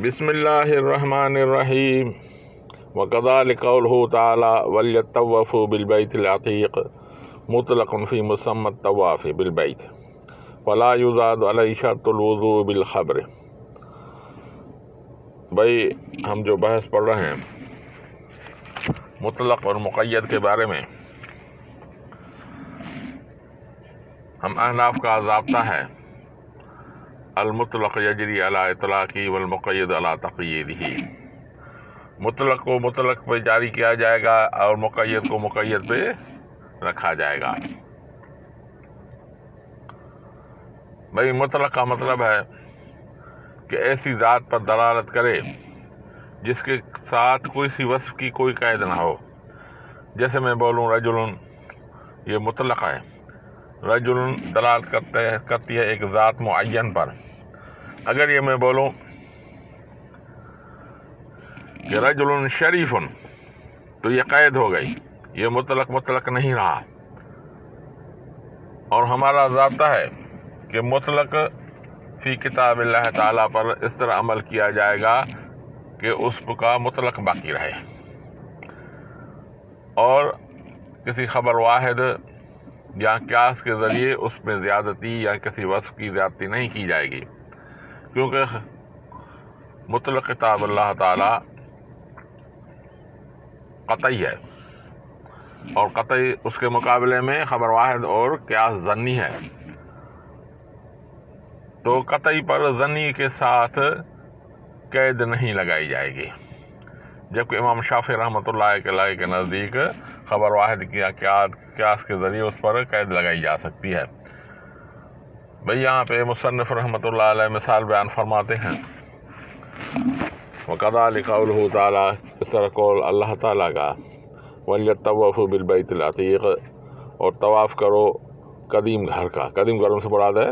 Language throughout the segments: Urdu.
بسم اللہ الرحمن الرحیم وکذالک قولہ تعالی ولیطوفوا بالبیت العتیق مطلق فی مسمی الطواف بالبیت ولا یزاد علی شرط الوضوء بالخبر۔ بھائی ہم جو بحث پڑھ رہے ہیں مطلق اور مقید کے بارے میں، ہم احناف کا ضابطہ ہے المطلق یجری علی اطلاقی والمقید علی تقییدہ۔ مطلق کو مطلق پہ جاری کیا جائے گا اور مقید کو مقید پہ رکھا جائے گا۔ بھائی مطلق کا مطلب ہے کہ ایسی ذات پر دلالت کرے جس کے ساتھ کوئی سی وصف کی کوئی قید نہ ہو۔ جیسے میں بولوں رجل، یہ مطلق ہے۔ رجل دلالت کرتی ہے ایک ذات معین پر۔ اگر یہ میں بولوں کہ رجل شریف، تو یہ قید ہو گئی، یہ مطلق نہیں رہا۔ اور ہمارا ضابطہ ہے کہ مطلق فی کتاب اللہ تعالیٰ پر اس طرح عمل کیا جائے گا کہ اس کا مطلق باقی رہے، اور کسی خبر واحد یا قیاس کے ذریعے اس میں زیادتی یا کسی وصف کی زیادتی نہیں کی جائے گی، کیونکہ مطلق کتاب اللہ تعالی قطعی ہے، اور قطعی اس کے مقابلے میں خبر واحد اور قیاس ظنی ہے۔ تو قطعی پر ظنی کے ساتھ قید نہیں لگائی جائے گی، جبکہ امام شافعی رحمۃ اللہ علیہ کے نزدیک خبر واحد یا قیاس کے ذریعے اس پر قید لگائی جا سکتی ہے۔ بھئی یہاں پہ مصنف رحمۃ اللہ علیہ مثال بیان فرماتے ہیں، وَكَذَلِكَ قَوْلُهُ تعالیٰ، اس طرح قول اللہ تعالیٰ کا، وَلْيَطَّوَّفُوا بِالْبَيْتِ الْعَتِيقِ، اور طواف کرو قدیم گھر کا۔ قدیم گھروں سے مراد ہے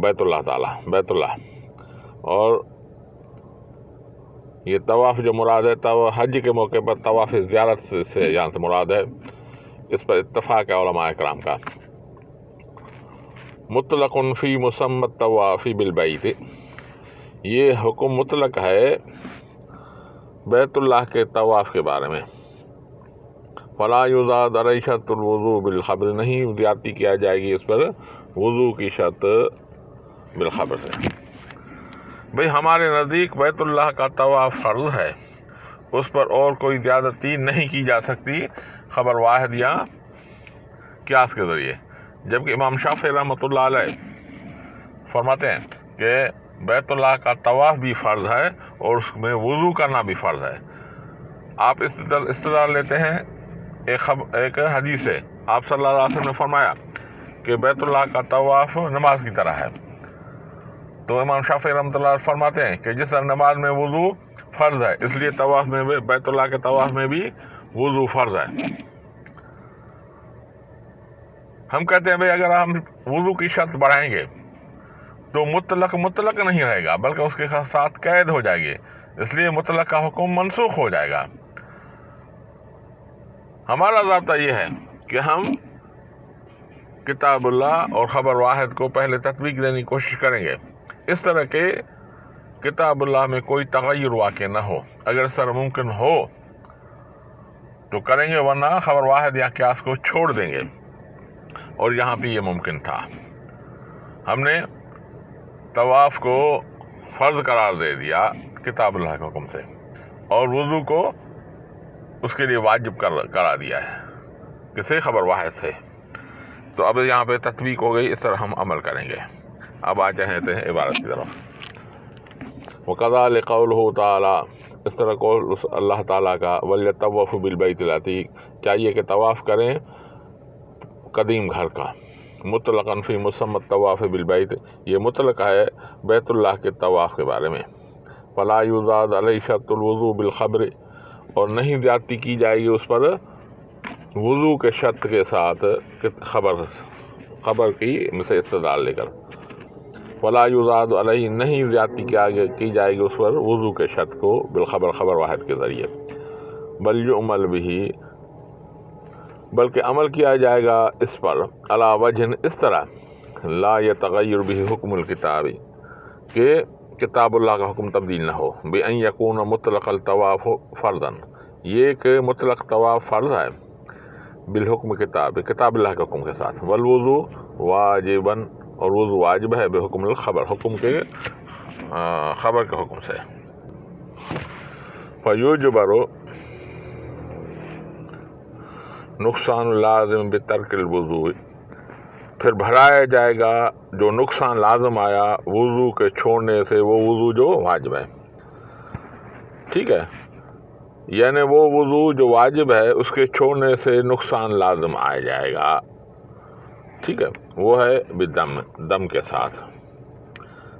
بیت اللہ تعالیٰ، بیت اللہ۔ اور یہ طواف جو مراد ہے تو حج کے موقع پر طواف زیارت سے یہاں سے مراد ہے، اس پر اتفاق ہے علماء کرام کا۔ مطلق فی مسمی الطواف بالبیت، یہ حکم مطلق ہے بیت اللہ کے طواف کے بارے میں۔ فلا یزاد علی شرط الوضوء بالخبر، نہیں زیادتی کیا جائے گی اس پر وضو کی شرط بالخبر سے۔ بھئی ہمارے نزدیک بیت اللہ کا طواف فرض ہے، اس پر اور کوئی زیادتی نہیں کی جا سکتی خبر واحد یا قیاس کے ذریعے، جبکہ امام شافعی رحمۃ اللہ علیہ فرماتے ہیں کہ بیت اللہ کا طواف بھی فرض ہے اور اس میں وضو کرنا بھی فرض ہے۔ آپ استدلال لیتے ہیں ایک حدیث سے، آپ صلی اللہ علیہ وسلم نے فرمایا کہ بیت اللہ کا طواف نماز کی طرح ہے، تو امام شافعی رحمۃ اللہ فرماتے ہیں کہ جس طرح نماز میں وضو فرض ہے، اس لیے طواف میں بھی، بیت اللہ کے طواف میں بھی وضو فرض ہے۔ ہم کہتے ہیں بھئی اگر ہم وضو کی شرط بڑھائیں گے تو مطلق نہیں رہے گا، بلکہ اس کے ساتھ قید ہو جائے گی، اس لیے مطلق کا حکم منسوخ ہو جائے گا۔ ہمارا ضابطہ یہ ہے کہ ہم کتاب اللہ اور خبر واحد کو پہلے تطبیق دینے کی کوشش کریں گے، اس طرح کہ کتاب اللہ میں کوئی تغیر واقع نہ ہو۔ اگر اس طرح ممکن ہو تو کریں گے، ورنہ خبر واحد یا قیاس کو چھوڑ دیں گے۔ اور یہاں پہ یہ ممکن تھا، ہم نے طواف کو فرض قرار دے دیا کتاب اللہ کے حکم سے، اور وضو کو اس کے لیے واجب کرا دیا ہے کسی خبر واحد سے۔ تو اب یہاں پہ تطبیق ہو گئی، اس طرح ہم عمل کریں گے۔ اب آ چاہتے ہیں عبارت کی طرف۔ وَكَذَلِكَ قَوْلُهُ تعالیٰ، اس طرح قول اللہ تعالیٰ کا، وَلْيَطَّوَّفُوا بِالْبَيْتِ الْعَتِيقِ، چاہیے کہ طواف کریں قدیم گھر کا۔ مطلقاً فی مسمی الطواف بالبیت، یہ مطلق ہے بیت اللہ کے طواف کے بارے میں۔ فلا یزاد علی شرط الوضوء بالخبر، اور نہیں زیادتی کی جائے گی اس پر وضو کے شرط کے ساتھ خبر کی سے استدلال لے کر۔ فلا یزاد علی، نہیں زیادتی کی جائے گی اس پر وضو کے شرط کو بالخبر، خبر واحد کے ذریعے۔ بل یعمل بہ، بلکہ عمل کیا جائے گا اس پر علی وجہ، اس طرح لا یتغیر بہ حکم الکتاب، کہ کتاب اللہ کا حکم تبدیل نہ ہو. بأن یکون مطلق الطواف فرضاً، یہ کہ مطلق طواف فرض ہے بالحکم کتاب اللہ کے حکم کے ساتھ. والوضو واجباً، اور وضو واجب ہے بحکم الخبر، حکم کے خبر کے حکم سے. فیجبر نقصان لازم بترک الوضو، پھر بھرایا جائے گا جو نقصان لازم آیا وضو کے چھوڑنے سے، وہ وضو جو واجب ہے. ٹھیک ہے، یعنی وہ وضو جو واجب ہے اس کے چھوڑنے سے نقصان لازم آ جائے گا. ٹھیک ہے، وہ ہے بدم، دم کے ساتھ.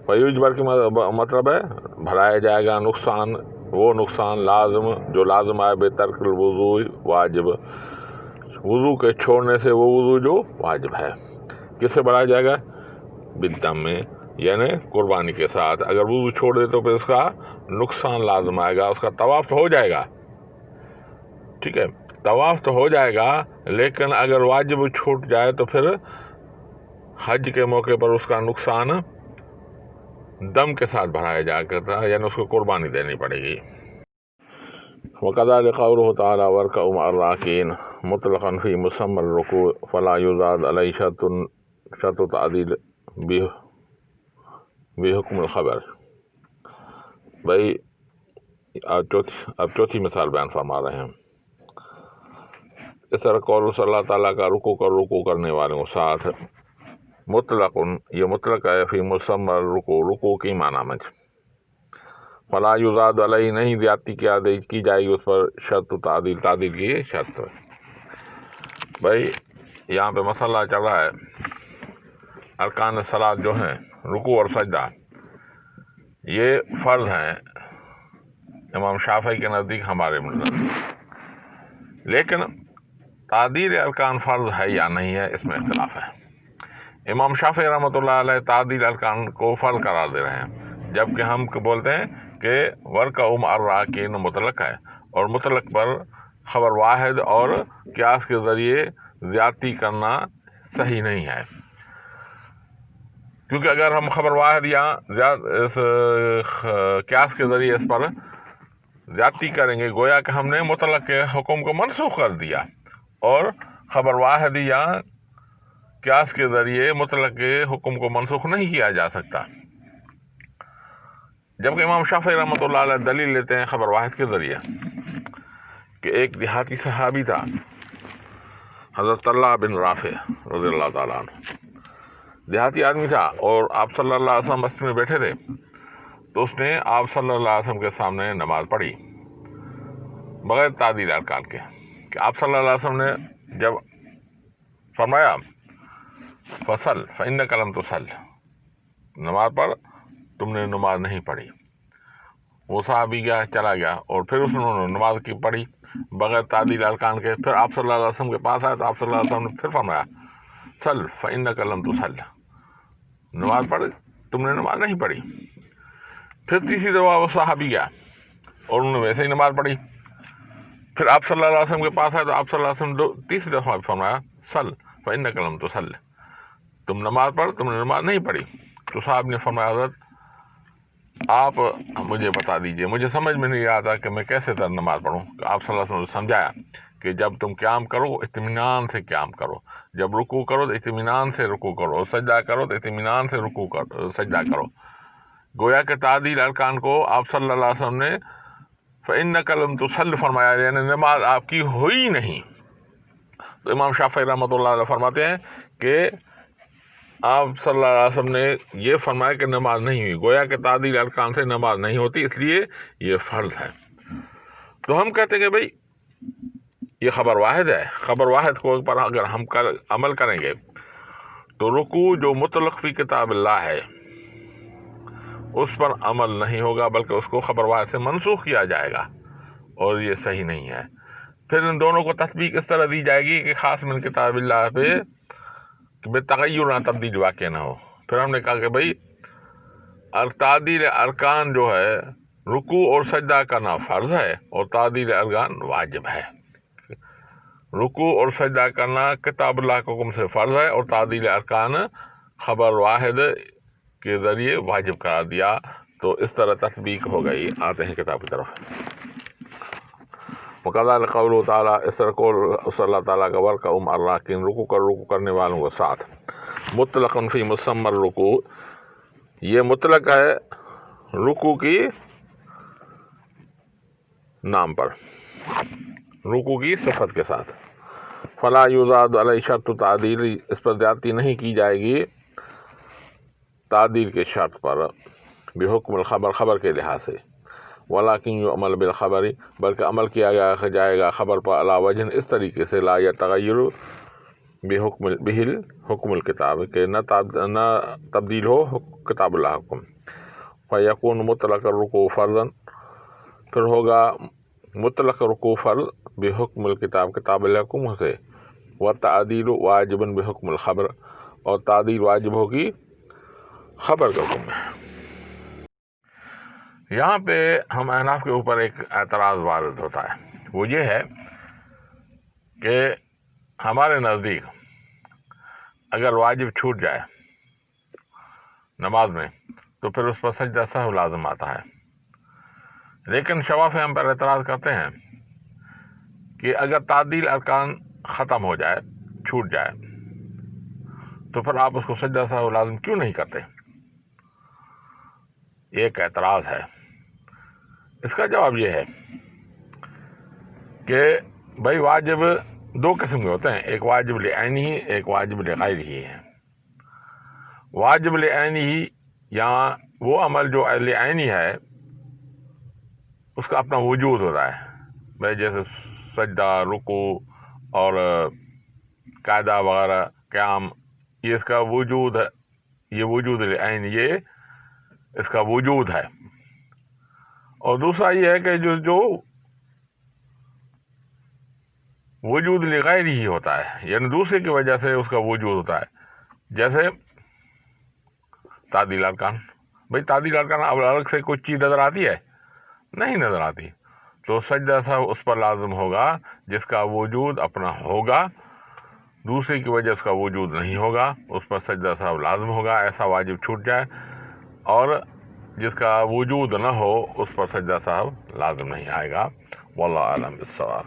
فیجبر کی مطلب ہے بھرایا جائے گا نقصان، وہ نقصان لازم جو لازم آئے بے ترک الوضو واجب، وضو کے چھوڑنے سے وہ وضو جو واجب ہے. کس سے بڑھایا جائے گا؟ بالدم میں، یعنی قربانی کے ساتھ. اگر وضو چھوڑ دے تو پھر اس کا نقصان لازم آئے گا. اس کا طواف تو ہو جائے گا، ٹھیک ہے، طواف تو ہو جائے گا، لیکن اگر واجب چھوٹ جائے تو پھر حج کے موقع پر اس کا نقصان دم کے ساتھ بڑھایا جا کرتا ہے، یعنی اس کو قربانی دینی پڑے گی. وَكَذَلِكَ قَوْلُهُ تَعَالَى وَارْكَعُوا مَعَ الرَّاكِعِينَ مُطْلَقًا فِي مُسَمًّى الرُّكُوعِ فَلَا يُزَادُ عَلَيْهِ شَرْطُ تَعْدِيلٍ بِحُكْمِ الْخَبَرِ. بھائی اب چوتھی مثال بیان فرما رہے ہیں. اس طرح قول صلی اللہ تعالیٰ کا رکوع کرنے والوں کے ساتھ مطلق، یہ مطلق ہے فی مسمى رکوع کی معنی میں. فلا یزاد علیہ، نہیں زیادتی کی جائے گی اس پر، شرط تعدیل کی شرط. بھائی یہاں پہ مسئلہ چل رہا ہے، ارکان صلاۃ جو ہیں رکوع اور سجدہ یہ فرض ہیں امام شافعی کے نزدیک، ہمارے نزدیک، لیکن تعدیل ارکان فرض ہے یا نہیں ہے اس میں اختلاف ہے. امام شافعی رحمۃ اللہ علیہ تعدیل ارکان کو فرض قرار دے رہے ہیں، جبکہ ہم بولتے ہیں کہ وَارْكَعُوا مَعَ الرَّاكِعِينَ مطلق ہے، اور مطلق پر خبر واحد اور قیاس کے ذریعے زیادتی کرنا صحیح نہیں ہے. کیونکہ اگر ہم خبر واحد یا قیاس کے ذریعے اس پر زیادتی کریں گے، گویا کہ ہم نے مطلق کے حکم کو منسوخ کر دیا، اور خبر واحد یا قیاس کے ذریعے مطلق کے حکم کو منسوخ نہیں کیا جا سکتا. جبکہ امام شافعی رحمۃ اللہ علیہ دلیل لیتے ہیں خبر واحد کے ذریعے کہ ایک دیہاتی صحابی تھا، حضرت اللہ بن رافع رضی اللہ تعالیٰ عنہ. دیہاتی آدمی تھا، اور آپ صلی اللہ علیہ وسلم مسجد میں بیٹھے تھے، تو اس نے آپ صلی اللہ علیہ وسلم کے سامنے نماز پڑھی بغیر تعدیل ارکان کے. کہ آپ صلی اللہ علیہ وسلم نے جب فرمایا فصل فإنک لم تصل، نماز پڑھ، تم نے نماز نہیں پڑھی. وہ صحابی چلا گیا، اور پھر اس نے نماز کی پڑھی بغیر تعدیل ارکان کے. پھر آپ صلی اللہ علیہ وسلم کے پاس آیا تو آپ صلی اللہ علیہ وسلم نے پھر فرمایا صل فإنک لم تصل، نماز پڑھ، تم نے نماز نہیں پڑھی. پھر تیسری دفعہ وہ صحابی گیا اور انہوں نے ویسے ہی نماز پڑھی. پھر آپ صلی اللہ علیہ وسلم کے پاس آئے تو آپ صلی اللہ علیہ وسلم تیسری دفعہ فرمایا صل فإنک لم تصل، تم نماز پڑھ، تم نے نماز نہیں پڑھی. تو صاحب نے فرمایا حضرت آپ مجھے بتا دیجئے، مجھے سمجھ میں نہیں آتا کہ میں کیسے طرح نماز پڑھوں. آپ صلی اللہ علیہ وسلم نے سمجھایا کہ جب تم قیام کرو اطمینان سے قیام کرو، جب رکوع کرو تو اطمینان سے رکوع کرو، اور سجدہ کرو تو اطمینان سے سجدہ کرو. گویا کہ تعدیل ارکان کو آپ صلی اللہ علیہ وسلم نے فإنک لم تصل فرمایا، یعنی نماز آپ کی ہوئی نہیں. تو امام شافعی رحمۃ اللہ علیہ فرماتے ہیں کہ آپ صلی اللہ علیہ وسلم نے یہ فرمایا کہ نماز نہیں ہوئی، گویا کہ تعدیل ارکان سے نماز نہیں ہوتی، اس لیے یہ فرض ہے. تو ہم کہتے ہیں کہ بھئی یہ خبر واحد ہے، خبر واحد کو پر اگر ہم عمل کریں گے تو رکوع جو مطلق فی کتاب اللہ ہے اس پر عمل نہیں ہوگا، بلکہ اس کو خبر واحد سے منسوخ کیا جائے گا، اور یہ صحیح نہیں ہے. پھر ان دونوں کو تطبیق اس طرح دی جائے گی کہ خاص من کتاب اللہ پہ بے تغیر نہ تبدیل واقع نہ ہو. پھر ہم نے کہا کہ بھائی تعدیل ارکان جو ہے رکوع اور سجدہ کرنا فرض ہے، اور تعدیل ارکان واجب ہے. رکوع اور سجدہ کرنا کتاب اللہ کے حکم سے فرض ہے، اور تعدیل ارکان خبر واحد کے ذریعے واجب قرار دیا. تو اس طرح تطبیق ہو گئی. آتے ہیں کتاب کی طرف. وَكَذَلِكَ قَوْلُهُ تعالیٰ، اس طرح قول صلی اللہ تعالیٰ کا ورکع الراکعین، رکوع کرنے والوں کو ساتھ. مطلقاً فی مسمى الرکوع، یہ مطلق ہے رکوع کی نام پر، رکوع کی صفت کے ساتھ. فلا یزاد علیہ شرط تعدیل، اس پر زیادتی نہیں کی جائے گی تعدیل کے شرط پر، بحکم الخبر، خبر کے لحاظ سے. ولیکن یعمل بالخبر، بلکہ عمل کیا جائے گا خبر پر، علی وجہ اس طریقے سے، لا یتغیر بہل حکم الکتاب، کہ نہ تبدیل ہو کتاب اللہ حکم. فیکون مطلق الرکوع فرضا، پھر ہوگا مطلق رکوع فرض بحکم الکتاب، کتاب الحکم سے. والتعدیل واجب بحکم الخبر، اور تعدیل واجب ہوگی خبر کے حکم میں. یہاں پہ ہم احناف کے اوپر ایک اعتراض وارد ہوتا ہے، وہ یہ ہے کہ ہمارے نزدیک اگر واجب چھوٹ جائے نماز میں تو پھر اس پر سجدہ سہو لازم آتا ہے. لیکن شوافی ہم پر اعتراض کرتے ہیں کہ اگر تعدیل ارکان ختم ہو جائے، چھوٹ جائے، تو پھر آپ اس کو سجدہ سہو لازم کیوں نہیں کرتے؟ یہ ایک اعتراض ہے. اس کا جواب یہ ہے کہ بھائی واجب دو قسم کے ہوتے ہیں، ایک واجب لعینہ، ایک واجب لغیرہ ہے. واجب لعینہ یا وہ عمل جو لعینی ہے، اس کا اپنا وجود ہوتا ہے، بھائی جیسے سجدہ، رکوع اور قاعدہ وغیرہ، قیام، یہ اس کا وجود ہے، یہ وجود لعین، یہ اس کا وجود ہے. اور دوسرا یہ ہے کہ جو وجود لغیر ہی ہوتا ہے، یعنی دوسرے کی وجہ سے اس کا وجود ہوتا ہے. جیسے تعدیل ارکان، بھائی تعدیل ارکان اب الگ سے کوئی چیز نظر آتی ہے؟ نہیں نظر آتی. تو سجدہ سہو اس پر لازم ہوگا جس کا وجود اپنا ہوگا، دوسرے کی وجہ اس کا وجود نہیں ہوگا، اس پر سجدہ سہو لازم ہوگا. ایسا واجب چھوٹ جائے اور جس کا وجود نہ ہو اس پر سجدہ سہو لازم نہیں آئے گا. واللہ اعلم بالصواب.